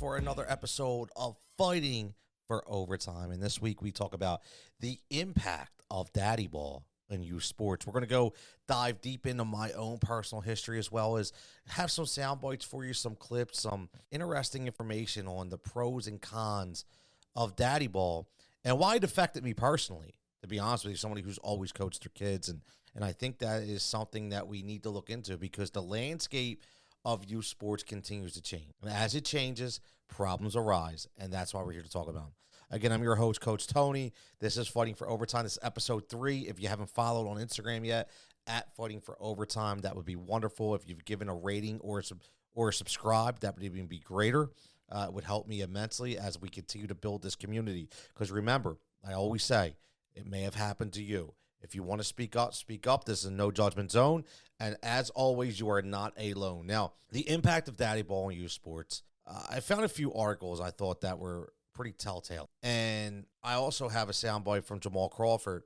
for another episode of Fighting for Overtime. And this week we talk about the impact of daddy ball in youth sports. We're going to go dive deep into my own personal history, as well as have some sound bites for you, some clips, some interesting information on the pros and cons of daddy ball and why it affected me personally. To be honest with you, somebody who's always coached their kids. And I think that is something that we need to look into, because the landscape of youth sports continues to change. And as it changes, problems arise. And that's why we're here to talk about them. Again, I'm your host, Coach Tony. This is Fighting for Overtime. This is episode 3. If you haven't followed on Instagram yet, at Fighting for Overtime, that would be wonderful. If you've given a rating or subscribe, that would even be greater. It would help me immensely as we continue to build this community. Because remember, I always say, it may have happened to you. If you want to speak up, speak up. This is a no judgment zone. And as always, you are not alone. Now, the impact of daddy ball in youth sports, I found a few articles I thought that were pretty telltale. And I also have a soundbite from Jamaal Crawford,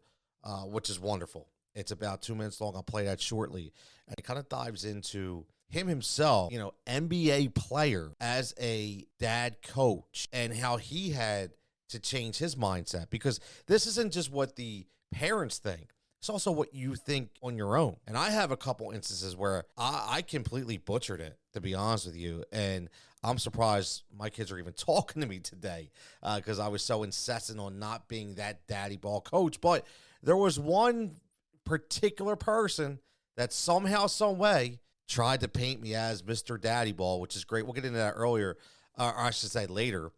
which is wonderful. It's about 2 minutes long. I'll play that shortly. And it kind of dives into him himself, NBA player as a dad coach, and how he had to change his mindset, because this isn't just what the parents think. It's also what you think on your own. And I have a couple instances where I completely butchered it, to be honest with you. And I'm surprised my kids are even talking to me today, because I was so incessant on not being that daddy ball coach. But there was one particular person that somehow, some way tried to paint me as Mr. Daddy Ball, which is great. We'll get into that earlier, or I should say later.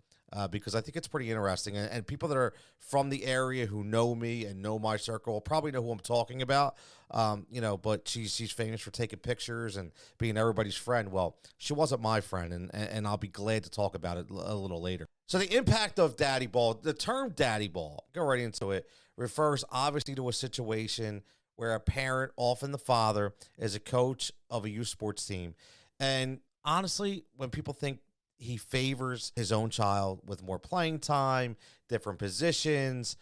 Because I think it's pretty interesting. And people that are from the area who know me and know my circle probably know who I'm talking about. But she's famous for taking pictures and being everybody's friend. Well, she wasn't my friend, and I'll be glad to talk about it a little later. So the impact of daddy ball, the term daddy ball, go right into it, refers obviously to a situation where a parent, often the father, is a coach of a youth sports team. And honestly, when people think he favors his own child with more playing time, different positions,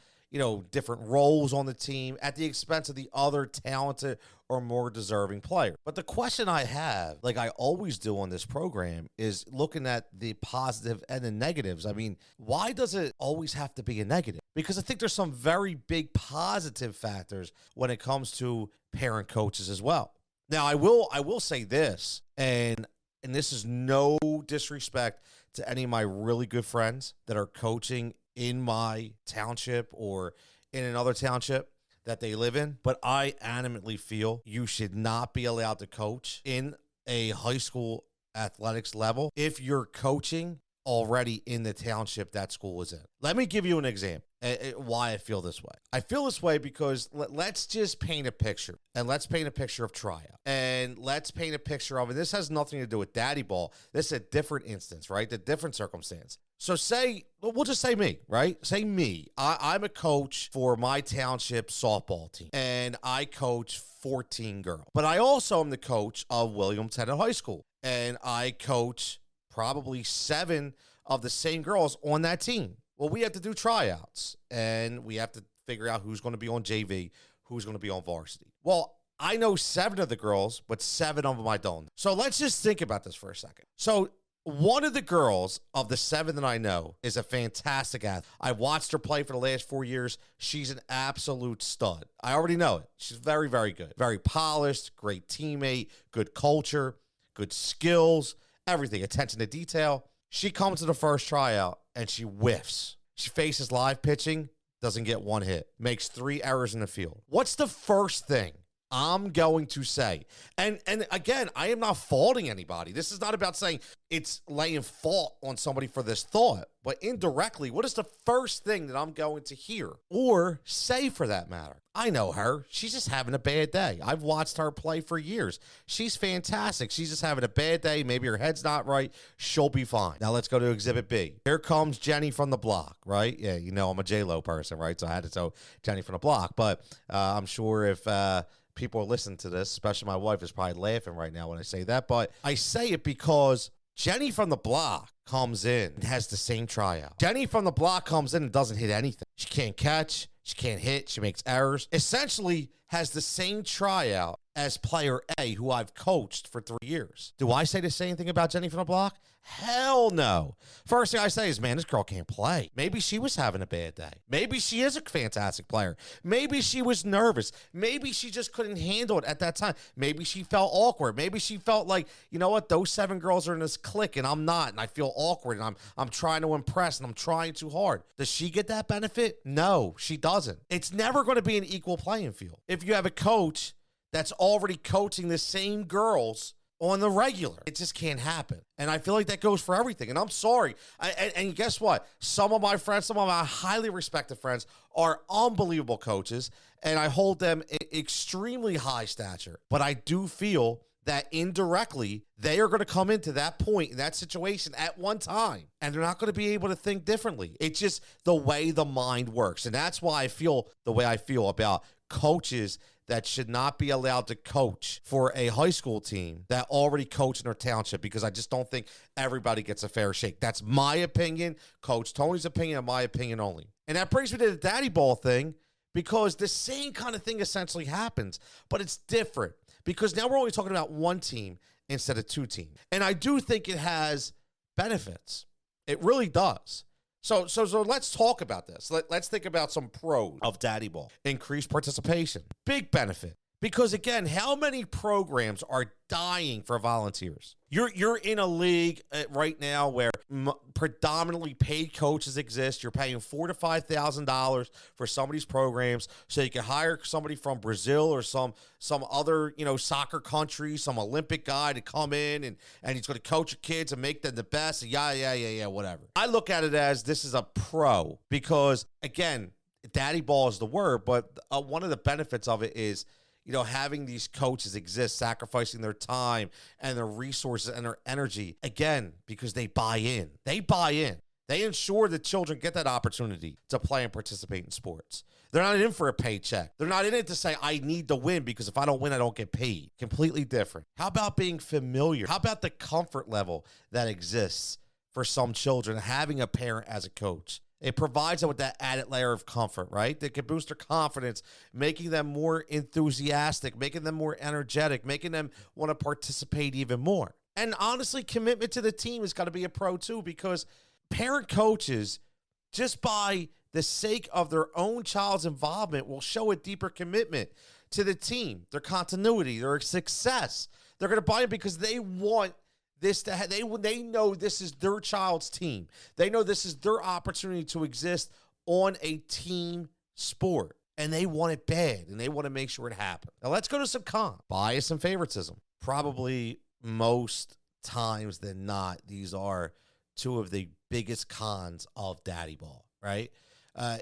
different roles on the team at the expense of the other talented or more deserving player. But the question I have, like I always do on this program, is looking at the positive and the negatives. I mean, why does it always have to be a negative? Because I think there's some very big positive factors when it comes to parent coaches as well. Now, I will say this, and this is no disrespect to any of my really good friends that are coaching in my township or in another township that they live in, but I animately feel you should not be allowed to coach in a high school athletics level if you're coaching already in the township that school is in. Let me give you an example why I feel this way. I feel this way because let's just paint a picture, and let's paint a picture of tryout, and let's paint a picture of, and this has nothing to do with daddy ball. This is a different instance, right? The different circumstance. So we'll just say me, right? Say me. I'm a coach for my township softball team, and I coach 14 girls. But I also am the coach of William Tennant High School, and I coach probably 7 of the same girls on that team. Well, we have to do tryouts, and we have to figure out who's going to be on JV, who's going to be on varsity. Well, I know 7 of the girls, but 7 of them I don't. So let's just think about this for a second. So one of the girls of the 7 that I know is a fantastic athlete. I've watched her play for the last 4 years. She's an absolute stud. I already know it. She's very, very good. Very polished, great teammate, good culture, good skills, everything, attention to detail. She comes to the first tryout and she whiffs. She faces live pitching, doesn't get 1 hit, makes 3 errors in the field. What's the first thing I'm going to say? And again, I am not faulting anybody. This is not about saying it's laying fault on somebody for this thought, but indirectly, what is the first thing that I'm going to hear or say for that matter? I know her. She's just having a bad day. I've watched her play for years. She's fantastic. She's just having a bad day. Maybe her head's not right. She'll be fine. Now let's go to Exhibit B. Here comes Jenny from the block, right? Yeah, I'm a J-Lo person, right? So I had to tell Jenny from the block. But I'm sure if people are listening to this, especially my wife, is probably laughing right now when I say that. But I say it because Jenny from the block comes in and has the same tryout. Jenny from the block comes in and doesn't hit anything. She can't catch. She can't hit. She makes errors. Essentially has the same tryout as player A, who I've coached for 3 years. Do I say the same thing about Jenny from the block? Hell no. First thing I say is, man, this girl can't play. Maybe she was having a bad day. Maybe she is a fantastic player. Maybe she was nervous. Maybe she just couldn't handle it at that time. Maybe she felt awkward. Maybe she felt like, you know what, those 7 girls are in this clique and I'm not, and I feel awkward, and I'm trying to impress, and I'm trying too hard. Does she get that benefit? No, she doesn't. It's never going to be an equal playing field. If you have a coach that's already coaching the same girls on the regular, it just can't happen. And I feel like that goes for everything. And I'm sorry. And guess what? Some of my friends, some of my highly respected friends are unbelievable coaches, and I hold them extremely high stature. But I do feel that indirectly, they are going to come into that point in that situation at one time, and they're not going to be able to think differently. It's just the way the mind works. And that's why I feel the way I feel about coaches that should not be allowed to coach for a high school team that already coach in their township, because I just don't think everybody gets a fair shake. That's my opinion, Coach Tony's opinion, and my opinion only. And that brings me to the daddy ball thing, because the same kind of thing essentially happens, but it's different because now we're only talking about one team instead of 2 teams. And I do think it has benefits. It really does. So let's talk about this. Let's think about some pros of daddy ball. Increased participation. Big benefit. Because again, how many programs are dying for volunteers? You're in a league right now where predominantly paid coaches exist. You're paying $4,000 to $5,000 for some of these programs, so you can hire somebody from Brazil or some other soccer country, some Olympic guy to come in and he's going to coach your kids and make them the best. Yeah, whatever. I look at it as this is a pro because again, daddy ball is the word, but one of the benefits of it is, having these coaches exist, sacrificing their time and their resources and their energy, again, because they buy in. They buy in. They ensure that children get that opportunity to play and participate in sports. They're not in for a paycheck. They're not in it to say, I need to win because if I don't win, I don't get paid. Completely different. How about being familiar? How about the comfort level that exists for some children having a parent as a coach? It provides them with that added layer of comfort, right? That can boost their confidence, making them more enthusiastic, making them more energetic, making them want to participate even more. And honestly, commitment to the team has got to be a pro too, because parent coaches, just by the sake of their own child's involvement, will show a deeper commitment to the team, their continuity, their success. They're going to buy it because they want this to they know this is their child's team. They know this is their opportunity to exist on a team sport, and they want it bad, and they want to make sure it happens. Now let's go to some cons. Bias and favoritism. Probably most times than not, these are 2 of the biggest cons of daddy ball, right?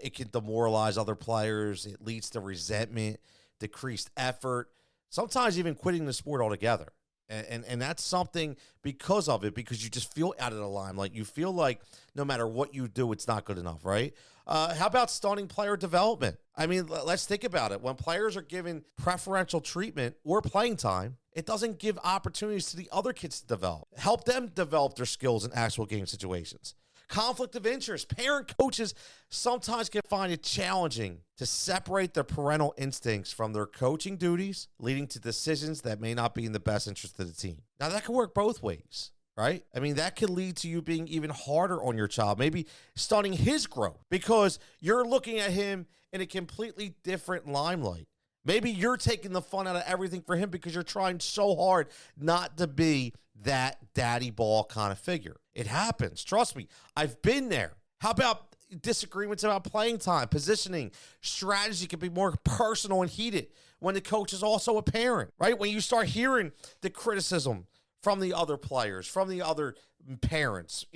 It can demoralize other players. It leads to resentment, decreased effort, sometimes even quitting the sport altogether. And that's something because of it, because you just feel out of the limelight. You feel like no matter what you do, it's not good enough, right? How about stunning player development? I mean, let's think about it. When players are given preferential treatment or playing time, it doesn't give opportunities to the other kids to develop. Help them develop their skills in actual game situations. Conflict of interest. Parent coaches sometimes can find it challenging to separate their parental instincts from their coaching duties, leading to decisions that may not be in the best interest of the team. Now, that can work both ways, right? I mean, that could lead to you being even harder on your child, maybe stunning his growth because you're looking at him in a completely different limelight. Maybe you're taking the fun out of everything for him because you're trying so hard not to be that daddy ball kind of figure. It happens. Trust me. I've been there. How about disagreements about playing time, positioning, strategy can be more personal and heated when the coach is also a parent, right? When you start hearing the criticism from the other players, from the other parents,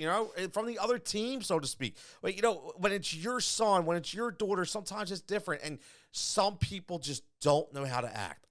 from the other team, so to speak. But, when it's your son, when it's your daughter, sometimes it's different. And some people just don't know how to act.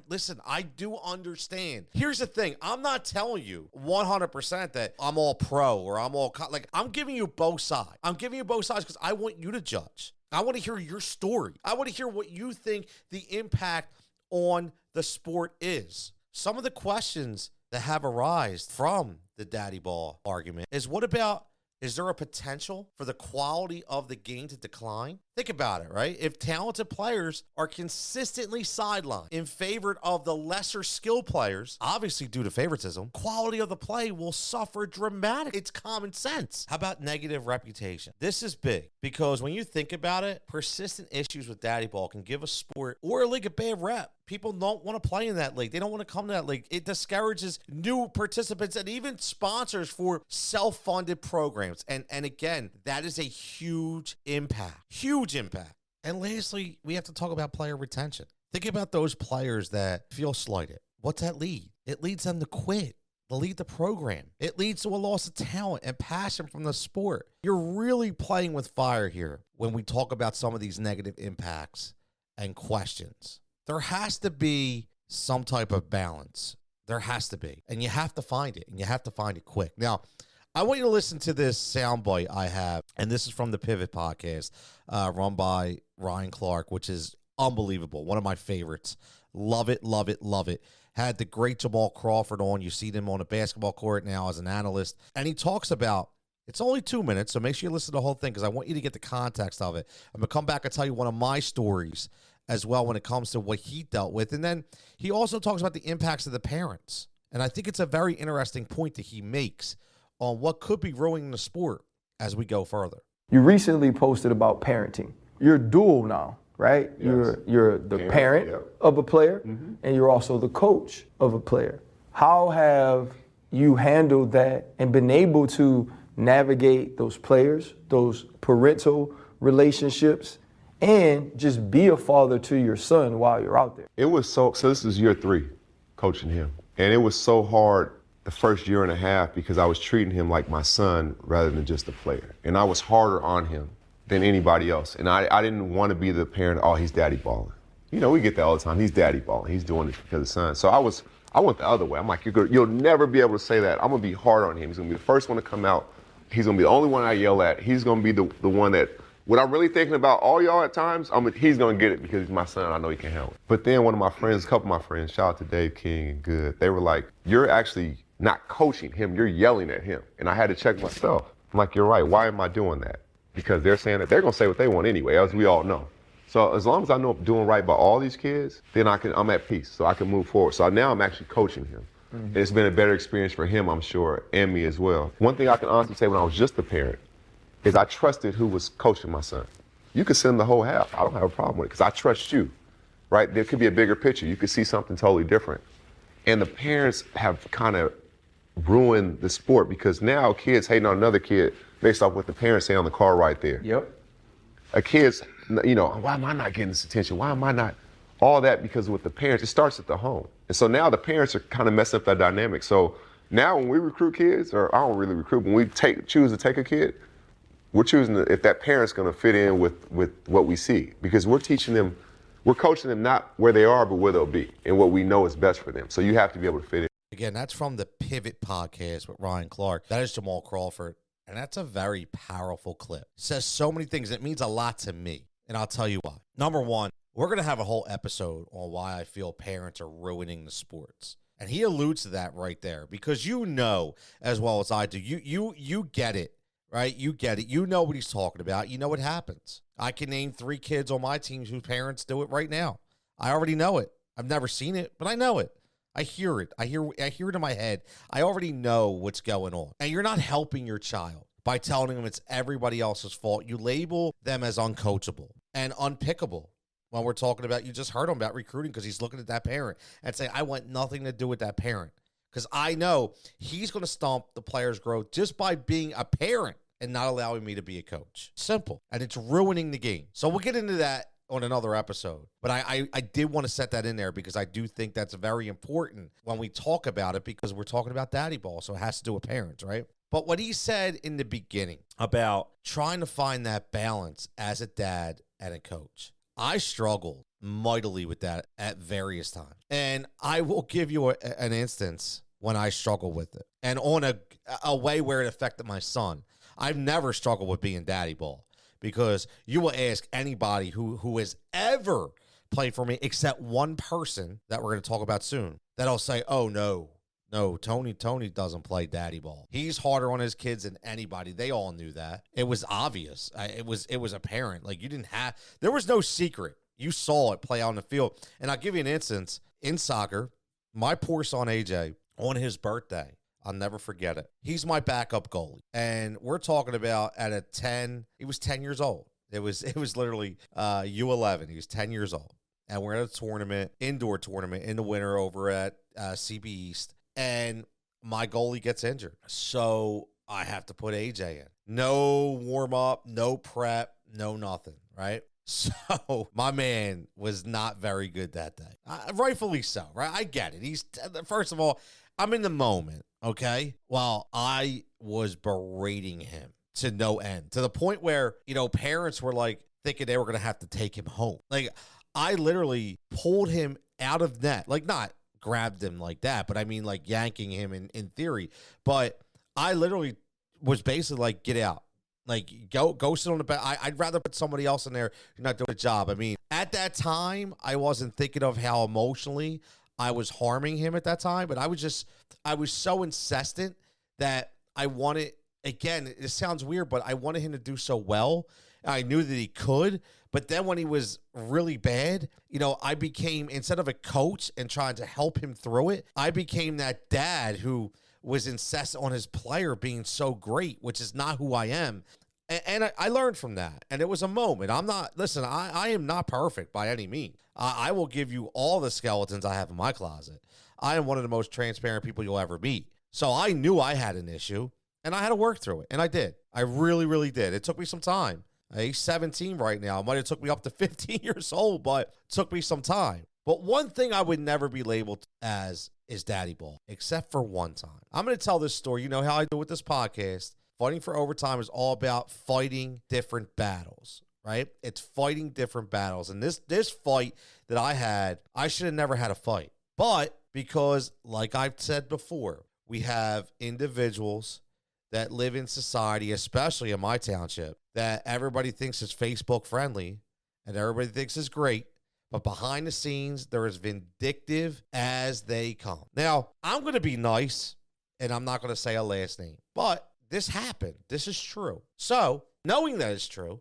Listen, I do understand. Here's the thing. I'm not telling you 100% that I'm all pro or I'm giving you both sides. I'm giving you both sides because I want you to judge. I want to hear your story. I want to hear what you think the impact on the sport is. Some of the questions that have arisen from the daddy ball argument is, what about is there a potential for the quality of the game to decline? Think about it, right? If talented players are consistently sidelined in favor of the lesser skilled players, obviously due to favoritism, quality of the play will suffer dramatically. It's common sense. How about negative reputation? This is big because when you think about it, persistent issues with daddy ball can give a sport or a league a bad rep. People don't want to play in that league. They don't want to come to that league. It discourages new participants and even sponsors for self-funded programs. And again, that is a huge impact. Huge impact. And lastly, we have to talk about player retention. Think about those players that feel slighted. What's that lead? It leads them to quit. To leave the program. It leads to a loss of talent and passion from the sport. You're really playing with fire here when we talk about some of these negative impacts and questions. There has to be some type of balance. There has to be. And you have to find it. And you have to find it quick. Now, I want you to listen to this soundbite I have. And this is from the Pivot podcast run by Ryan Clark, which is unbelievable. One of my favorites. Love it, love it, love it. Had the great Jamaal Crawford on. You see him on a basketball court now as an analyst. And he talks about, it's only 2 minutes, so make sure you listen to the whole thing because I want you to get the context of it. I'm going to come back and tell you one of my stories as well when it comes to what he dealt with. And then he also talks about the impacts of the parents. And I think it's a very interesting point that he makes on what could be ruining the sport as we go further. You recently posted about parenting. You're dual now, right? Yes. You're the parent of a player, and you're also the coach of a player. How have you handled that and been able to navigate those players, those parental relationships, and just be a father to your son while you're out there? It was so this is year 3 coaching him. And it was so hard the first year and a half because I was treating him like my son rather than just a player. And I was harder on him than anybody else. And I didn't want to be the parent, oh, he's daddy balling. You know, we get that all the time. He's daddy balling. He's doing it because of son. So I went the other way. I'm like, you'll never be able to say that. I'm going to be hard on him. He's going to be the first one to come out. He's going to be the only one I yell at. He's going to be the one that, what I'm really thinking about all y'all at times, he's going to get it because he's my son. I know he can handle it. But then one of my friends, a couple of my friends, shout out to Dave King and Good, they were like, you're actually not coaching him. You're yelling at him. And I had to check myself. I'm like, you're right. Why am I doing that? Because they're saying that they're going to say what they want anyway, as we all know. So as long as I know I'm doing right by all these kids, then I'm at peace, so I can move forward. So now I'm actually coaching him. And it's been a better experience for him, I'm sure, and me as well. One thing I can honestly say when I was just a parent is I trusted who was coaching my son. You could send the whole half. I don't have a problem with it because I trust you, right? There could be a bigger picture. You could see something totally different. And the parents have kind of ruined the sport because now kids hating on another kid based off what the parents say on the car right there. Yep. A kid's, why am I not getting this attention? Why am I not? All that because with the parents, it starts at the home. And so now the parents are kind of messing up that dynamic. So now when we recruit kids, or I don't really recruit, when we choose to take a kid, we're choosing if that parent's going to fit in with what we see. Because we're teaching them, we're coaching them not where they are, but where they'll be and what we know is best for them. So you have to be able to fit in. Again, that's from the Pivot podcast with Ryan Clark. That is Jamaal Crawford. And that's a very powerful clip. It says so many things. It means a lot to me. And I'll tell you why. Number one, we're going to have a whole episode on why I feel parents are ruining the sports. And he alludes to that right there because you know as well as I do. You get it, right? You get it. You know what he's talking about. You know what happens. I can name 3 kids on my team whose parents do it right now. I already know it. I've never seen it, but I know it. I hear it. I hear it in my head. I already know what's going on. And you're not helping your child by telling them it's everybody else's fault. You label them as uncoachable and unpickable when we're talking about, you just heard him about recruiting because he's looking at that parent and saying, I want nothing to do with that parent. Because I know he's going to stomp the player's growth just by being a parent and not allowing me to be a coach. Simple. And it's ruining the game. So we'll get into that on another episode. But I did want to set that in there because I do think that's very important when we talk about it because we're talking about daddy ball. So it has to do with parents, right? But what he said in the beginning about trying to find that balance as a dad and a coach, I struggled mightily with that at various times. And I will give you an instance when I struggled with it. And on a way where it affected my son. I've never struggled with being daddy ball. Because you will ask anybody who has ever played for me, except one person that we're going to talk about soon, that'll say, oh, no, No, Tony doesn't play daddy ball. He's harder on his kids than anybody. They all knew that. It was obvious. It was apparent. Like, there was no secret. You saw it play out on the field. And I'll give you an instance. In soccer, my poor son AJ, on his birthday, I'll never forget it. He's my backup goalie. And we're talking about he was 10 years old. It was literally U11. He was 10 years old. And we're at a tournament, indoor tournament in the winter over at CB East. And my goalie gets injured. So I have to put AJ in. No warm up, no prep, no nothing, right? So my man was not very good that day. Rightfully so, right? I get it. First of all, I'm in the moment, okay? Well, I was berating him to no end, to the point where, parents were like thinking they were going to have to take him home. Like, I literally pulled him out of net, like not grabbed him like that, but I mean like yanking him in theory. But I literally was basically like, get out. Like, go sit on the bench. I'd rather put somebody else in there. You're not doing a job. I mean, at that time, I wasn't thinking of how emotionally I was harming him at that time, but I was so insistent that I wanted, again, it sounds weird, but I wanted him to do so well. I knew that he could, but then when he was really bad, I became, instead of a coach and trying to help him through it, I became that dad who was incensed on his player being so great, which is not who I am. And I learned from that. And it was a moment. I am not perfect by any means. I will give you all the skeletons I have in my closet. I am one of the most transparent people you'll ever meet. So I knew I had an issue, and I had to work through it. And I did. I really, really did. It took me some time. He's 17 right now. It might have took me up to 15 years old, but it took me some time. But one thing I would never be labeled as is daddy ball, except for one time. I'm going to tell this story. You know how I do with this podcast. Fighting for Overtime is all about fighting different battles, right? It's fighting different battles. And this fight that I had, I should have never had a fight. But because, like I've said before, we have individuals that live in society, especially in my township, that everybody thinks is Facebook friendly and everybody thinks is great. But behind the scenes, they're as vindictive as they come. Now, I'm going to be nice, and I'm not going to say a last name. But this happened. This is true. So, knowing that it's true,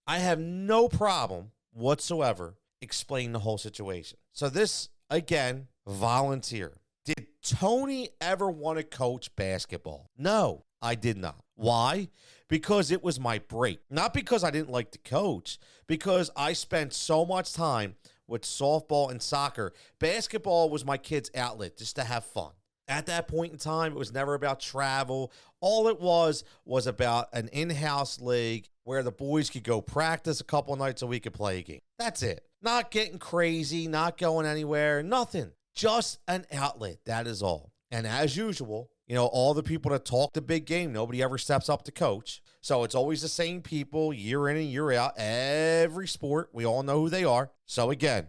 I have no problem whatsoever explaining the whole situation. So this, again, volunteer. Did Tony ever want to coach basketball? No, I did not. Why? Because it was my break. Not because I didn't like to coach, because I spent so much time with softball and soccer. Basketball was my kids' outlet just to have fun. At that point in time, it was never about travel. All it was about an in-house league where the boys could go practice a couple nights a week and play a game. That's it. Not getting crazy, not going anywhere, nothing. Just an outlet. That is all. And as usual, all the people that talk the big game, nobody ever steps up to coach. So it's always the same people year in and year out. Every sport, we all know who they are. So again,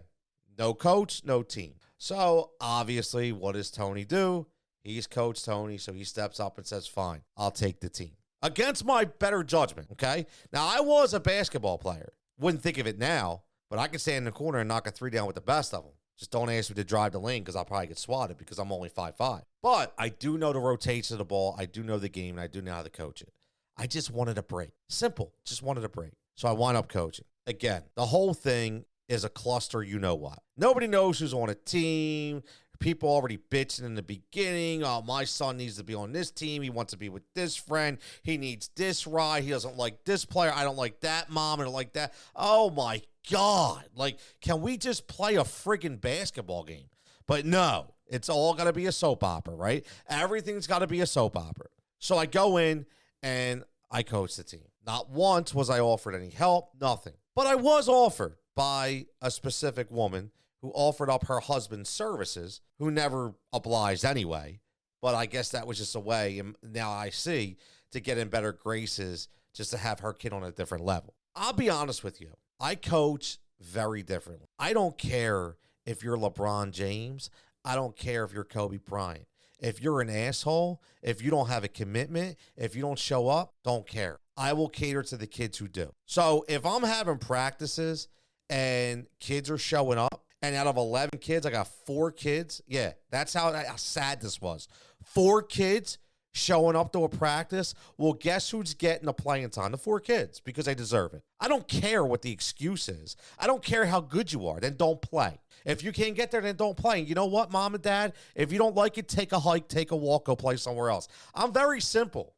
no coach, no team. So obviously, what does Tony do? He's Coach Tony, so he steps up and says, fine, I'll take the team. Against my better judgment, okay? Now, I was a basketball player. Wouldn't think of it now, but I could stand in the corner and knock a three down with the best of them. Just don't ask me to drive the lane because I'll probably get swatted because I'm only 5'5". But I do know the rotation of the ball. I do know the game, and I do know how to coach it. I just wanted a break. Simple. Just wanted a break. So I wound up coaching. Again, the whole thing is a cluster, you know what. Nobody knows who's on a team. People already bitching in the beginning. Oh, my son needs to be on this team. He wants to be with this friend. He needs this ride. He doesn't like this player. I don't like that mom. I don't like that. Oh, my God. Like, can we just play a friggin' basketball game? But no, it's all got to be a soap opera, right? Everything's got to be a soap opera. So I go in and I coach the team. Not once was I offered any help, nothing. But I was offered by a specific woman who offered up her husband's services, who never obliged anyway. But I guess that was just a way, and now I see, to get in better graces just to have her kid on a different level. I'll be honest with you. I coach very differently. I don't care if you're LeBron James. I don't care if you're Kobe Bryant. If you're an asshole, if you don't have a commitment, if you don't show up, don't care. I will cater to the kids who do. So if I'm having practices and kids are showing up, and out of 11 kids, I got 4 kids. Yeah, that's how sad this was. 4 kids showing up to a practice, well, guess who's getting the playing time? The 4 kids, because they deserve it. I don't care what the excuse is. I don't care how good you are. Then don't play. If you can't get there, then don't play. And you know what, mom and dad? If you don't like it, take a hike, take a walk, go play somewhere else. I'm very simple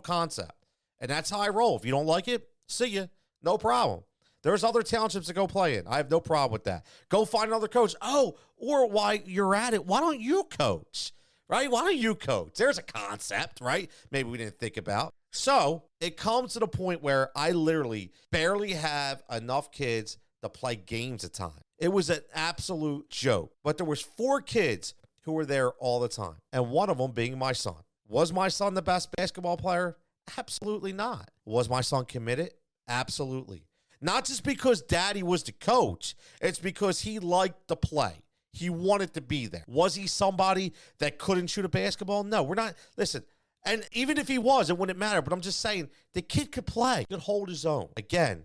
concept. And that's how I roll. If you don't like it, see ya. No problem. There's other townships to go play in. I have no problem with that. Go find another coach. Oh, or while you're at it, why don't you coach? Right? Why don't you coach? There's a concept, right? Maybe we didn't think about. So it comes to the point where I literally barely have enough kids to play games at a time. It was an absolute joke. But there was 4 kids who were there all the time, and one of them being my son. Was my son the best basketball player? Absolutely not. Was my son committed? Absolutely. Not just because daddy was the coach. It's because he liked to play. He wanted to be there. Was he somebody that couldn't shoot a basketball? No, we're not. Listen, and even if he was, it wouldn't matter. But I'm just saying, the kid could play. He could hold his own. Again,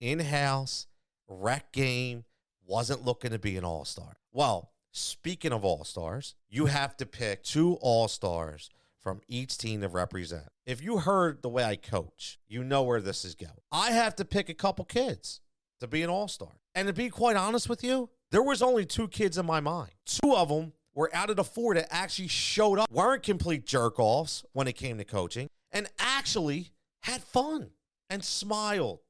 in-house, rec game, wasn't looking to be an all-star. Well, speaking of all-stars, you have to pick 2 all-stars from each team to represent. If you heard the way I coach, you know where this is going. I have to pick a couple kids to be an all-star. And to be quite honest with you, there was only 2 kids in my mind. 2 of them were out of the 4 that actually showed up, weren't complete jerk-offs when it came to coaching, and actually had fun and smiled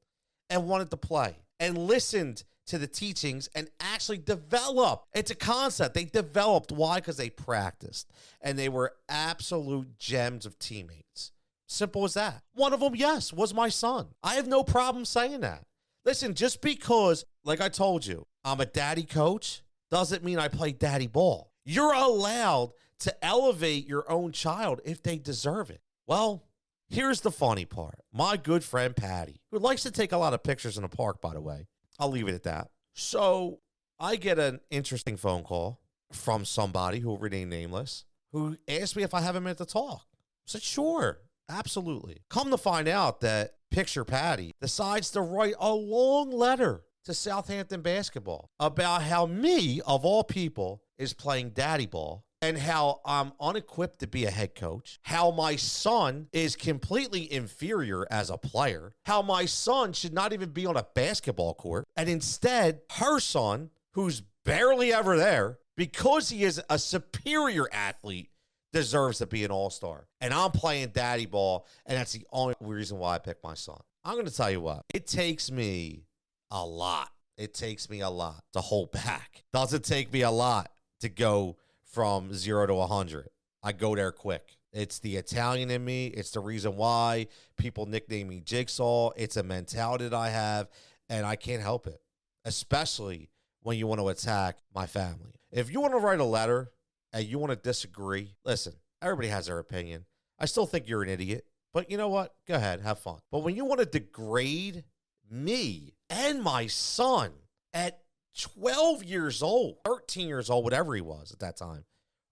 and wanted to play and listened to the teachings and actually developed. It's a concept. They developed. Why? Because they practiced. And they were absolute gems of teammates. Simple as that. One of them, yes, was my son. I have no problem saying that. Listen, just because, like I told you, I'm a daddy coach doesn't mean I play daddy ball. You're allowed to elevate your own child if they deserve it. Well, here's the funny part. My good friend Patty, who likes to take a lot of pictures in the park, by the way, I'll leave it at that. So I get an interesting phone call from somebody who will remain nameless, who asked me if I have a minute to talk. I said, sure, absolutely. Come to find out that Picture Patty decides to write a long letter to Southampton basketball about how me, of all people, is playing daddy ball and how I'm unequipped to be a head coach, how my son is completely inferior as a player, how my son should not even be on a basketball court, and instead, her son, who's barely ever there, because he is a superior athlete, deserves to be an all-star. And I'm playing daddy ball, and that's the only reason why I picked my son. I'm going to tell you what, it takes me a lot. It takes me a lot to hold back. Doesn't take me a lot to go from 0 to 100. I go there quick. It's the Italian in me. It's the reason why people nickname me Jigsaw. It's a mentality that I have, and I can't help it, especially when you want to attack my family. If you want to write a letter and you want to disagree, listen, everybody has their opinion. I still think you're an idiot, but you know what? Go ahead, have fun. But when you want to degrade me and my son at 12 years old, 13 years old, whatever he was at that time.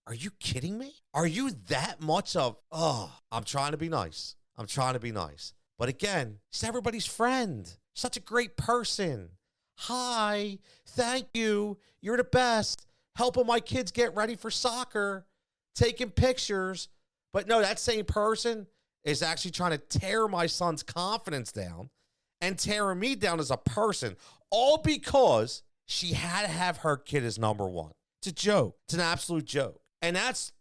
Are you kidding me? Are you that much of, I'm trying to be nice. I'm trying to be nice. But again, he's everybody's friend. Such a great person. Hi, thank you. You're the best. Helping my kids get ready for soccer, taking pictures. But no, that same person is actually trying to tear my son's confidence down and tearing me down as a person, all because she had to have her kid as number 1. It's a joke. It's an absolute joke. And that's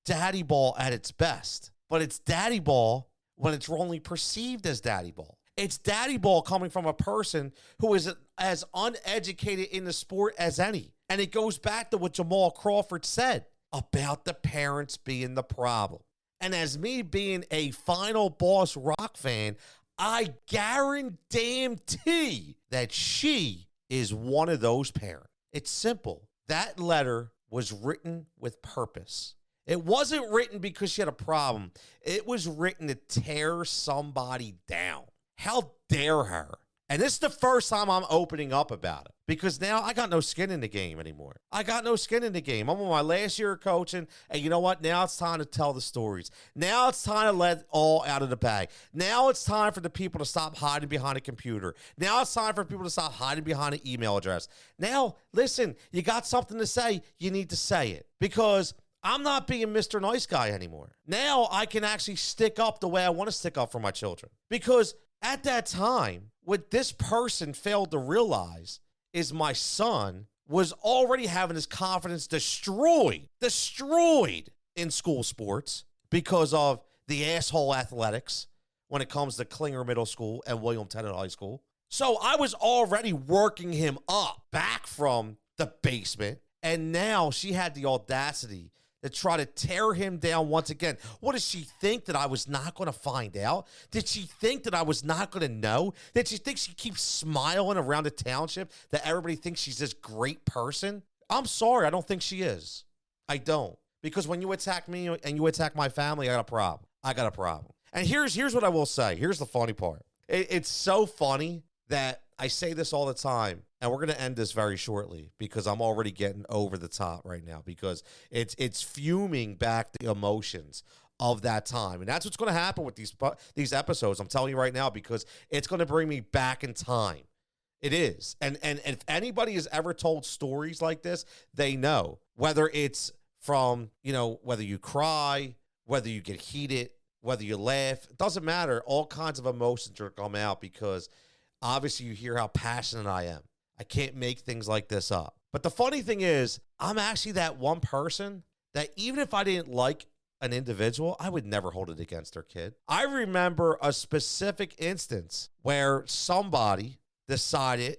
daddy ball at its best. But it's daddy ball when it's wrongly perceived as daddy ball. It's daddy ball coming from a person who is as uneducated in the sport as any. And it goes back to what Jamaal Crawford said about the parents being the problem. And as me being a Final Boss Rock fan, I guarantee that she is one of those parents. It's simple. That letter was written with purpose. It wasn't written because she had a problem. It was written to tear somebody down. How dare her? And this is the first time I'm opening up about it because now I got no skin in the game anymore. I got no skin in the game. I'm on my last year of coaching, and you know what? Now it's time to tell the stories. Now it's time to let it all out of the bag. Now it's time for the people to stop hiding behind a computer. Now it's time for people to stop hiding behind an email address. Now, listen, you got something to say, you need to say it because I'm not being Mr. Nice Guy anymore. Now I can actually stick up the way I want to stick up for my children. Because at that time, what this person failed to realize is my son was already having his confidence destroyed in school sports because of the asshole athletics when it comes to Klinger Middle School and William Tennant High School. So I was already working him up back from the basement, and now she had the audacity to try to tear him down once again. What does she think, that I was not going to find out? Did she think that I was not going to know? Did she think she keeps smiling around the township that everybody thinks she's this great person? I'm sorry, I don't think she is. I don't. Because when you attack me and you attack my family, I got a problem. And here's what I will say. Here's the funny part. It's so funny that I say this all the time, and we're going to end this very shortly because I'm already getting over the top right now because it's fuming back the emotions of that time. And that's what's going to happen with these episodes. I'm telling you right now, because it's going to bring me back in time. It is. And if anybody has ever told stories like this, they know, whether it's from, whether you cry, whether you get heated, whether you laugh, it doesn't matter. All kinds of emotions are come out because obviously you hear how passionate I am. I can't make things like this up. But the funny thing is, I'm actually that one person that even if I didn't like an individual, I would never hold it against their kid. I remember a specific instance where somebody decided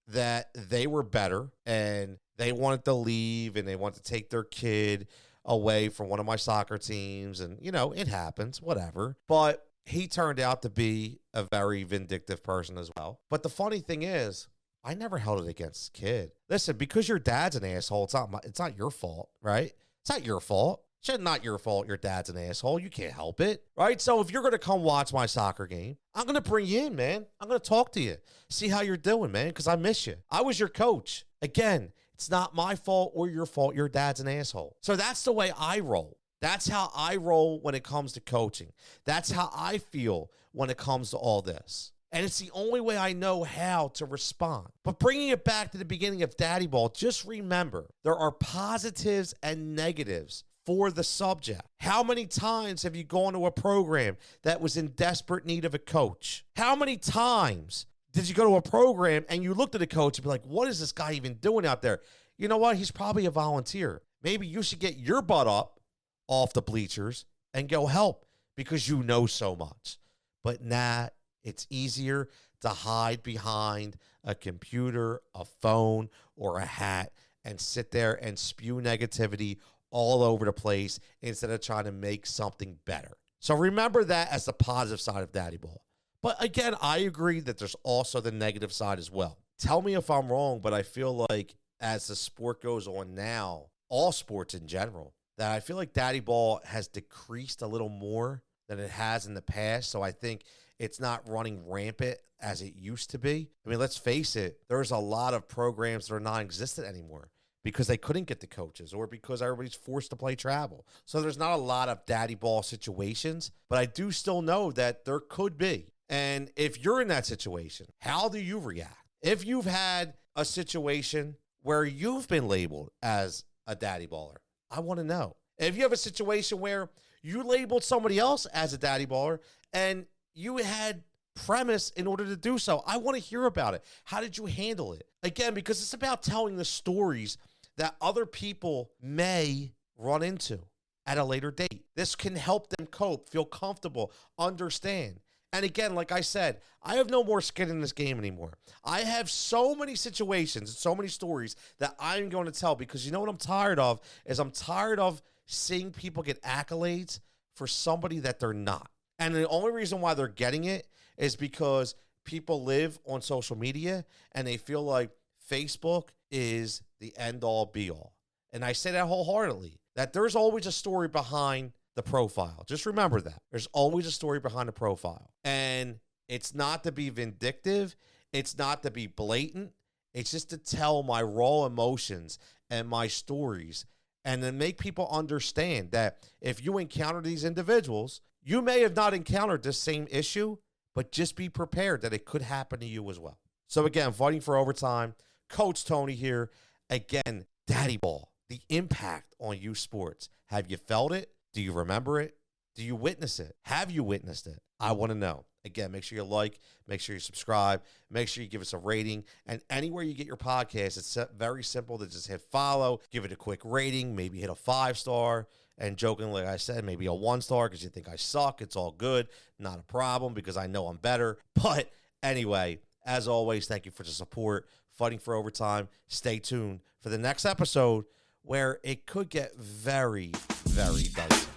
that they were better and they wanted to leave and they wanted to take their kid away from one of my soccer teams. And, it happens, whatever. But he turned out to be a very vindictive person as well. But the funny thing is, I never held it against the kid. Listen, because your dad's an asshole, it's not your fault, right? It's not your fault. It's not your fault your dad's an asshole. You can't help it, right? So if you're going to come watch my soccer game, I'm going to bring you in, man. I'm going to talk to you, see how you're doing, man, because I miss you. I was your coach. Again, it's not my fault or your fault. Your dad's an asshole. So that's the way I roll. That's how I roll when it comes to coaching. That's how I feel when it comes to all this. And it's the only way I know how to respond. But bringing it back to the beginning of Daddy Ball, just remember, there are positives and negatives for the subject. How many times have you gone to a program that was in desperate need of a coach? How many times did you go to a program and you looked at a coach and be like, what is this guy even doing out there? You know what? He's probably a volunteer. Maybe you should get your butt up off the bleachers and go help because you know so much. But nah, it's easier to hide behind a computer, a phone, or a hat and sit there and spew negativity all over the place instead of trying to make something better. So remember that as the positive side of Daddy Ball. But again, I agree that there's also the negative side as well. Tell me if I'm wrong, but I feel like as the sport goes on now, all sports in general, that I feel like Daddy Ball has decreased a little more than it has in the past. So I think it's not running rampant as it used to be. I mean, let's face it, there's a lot of programs that are non-existent anymore because they couldn't get the coaches or because everybody's forced to play travel. So there's not a lot of Daddy Ball situations, but I do still know that there could be. And if you're in that situation, how do you react? If you've had a situation where you've been labeled as a daddy baller, I want to know. If you have a situation where you labeled somebody else as a daddy baller and you had premise in order to do so, I want to hear about it. How did you handle it? Again, because it's about telling the stories that other people may run into at a later date. This can help them cope, feel comfortable, understand. And again, like I said, I have no more skin in this game anymore. I have so many situations and so many stories that I'm going to tell because you know what I'm tired of is I'm tired of seeing people get accolades for somebody that they're not. And the only reason why they're getting it is because people live on social media and they feel like Facebook is the end-all be-all. And I say that wholeheartedly, that there's always a story behind the profile. Just remember that. There's always a story behind the profile. And it's not to be vindictive. It's not to be blatant. It's just to tell my raw emotions and my stories and then make people understand that if you encounter these individuals, you may have not encountered this same issue, but just be prepared that it could happen to you as well. So again, fighting for overtime. Coach Tony here. Again, Daddy Ball. the impact on youth sports. Have you felt it? Do you remember it? Do you witness it? Have you witnessed it? I want to know. Again, make sure you like, make sure you subscribe, make sure you give us a rating. And anywhere you get your podcast, it's very simple to just hit follow, give it a quick rating, maybe hit a 5-star. And jokingly, like I said, maybe a 1-star because you think I suck. It's all good. Not a problem because I know I'm better. But anyway, as always, thank you for the support. Fighting for Overtime. Stay tuned for the next episode where it could get very, very dicey.